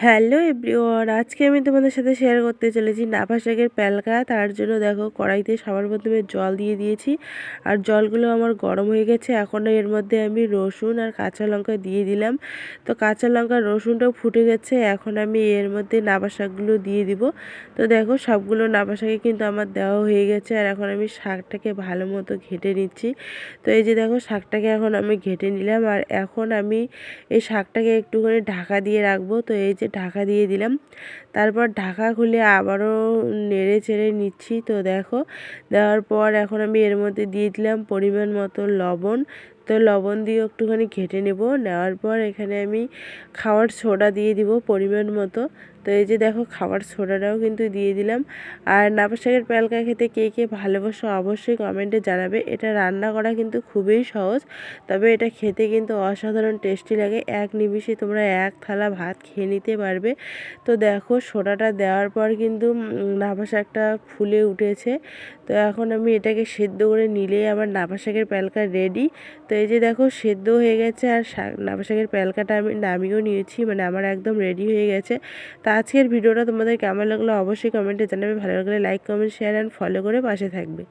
Hello everyone, আজকে আমি তোমাদের সাথে শেয়ার করতে চলেছি নাপা শাকের প্যালকা। তার জন্য দেখো কড়াইতে সবার প্রথমে জল দিয়ে দিয়েছি, আর জলগুলো আমার গরম হয়ে গেছে। এখন এর মধ্যে আমি রসুন আর কাঁচা লঙ্কা দিয়ে দিলাম। তো কাঁচা লঙ্কা রসুনটাও ফুটে গেছে, এখন আমি এর মধ্যে নাপা শাকগুলো দিয়ে দিব। তো দেখো সবগুলো নাপা শাকে কিন্তু আমার দেওয়া হয়ে গেছে, আর এখন আমি শাকটাকে ভালো মতো ঘেটে নিচ্ছি। তো এই যে দেখো শাকটাকে এখন আমি ঘেটে নিলাম, আর এখন আমি এই শাকটাকে একটুখানি ঢাকা দিয়ে রাখবো। তো এই যে ঢাকা দিয়ে দিলাম, তারপর ঢাকা খুলে আবারও নেড়ে চেড়ে নিচ্ছি। তো দেখো দেওয়ার পর এখন আমি এর মধ্যে দিয়ে দিলাম পরিমাণ মতো লবণ। তো লবণ দিয়ে একটুখানি ঘেটে নেব। নেওয়ার পর এখানে আমি খাওয়ার সোডা দিয়ে দিব পরিমাণ মতো। তো এই যে দেখো খাবার সোডাটাও কিন্তু দিয়ে দিলাম। আর নাপা শাকের প্যালকা খেতে কে কে ভালোবাসো অবশ্যই কমেন্টে জানাবে। এটা রান্না করা কিন্তু খুবই সহজ, তবে এটা খেতে কিন্তু অসাধারণ টেস্টি লাগে। এক নিমিষে তোমরা এক থালা ভাত খেয়ে নিতে পারবে। তো দেখো সোডাটা দেওয়ার পর কিন্তু নাপা শাকটা ফুলে উঠেছে। তো এখন আমি এটাকে সেদ্ধ করে নিলেই আমার নাপা শাকের প্যালকা রেডি। তো এই যে দেখো সেদ্ধ হয়ে গেছে, আর নাপা শাকের প্যালকাটা আমি নামিয়েও নিয়েছি, মানে আমার একদম রেডি হয়ে গেছে। তো আজকের ভিডিওটা তোমাদের কেমন লাগলো অবশ্যই কমেন্টে জানাবে। ভালো লাগলে like comment share and follow করে পাশে থাকবে।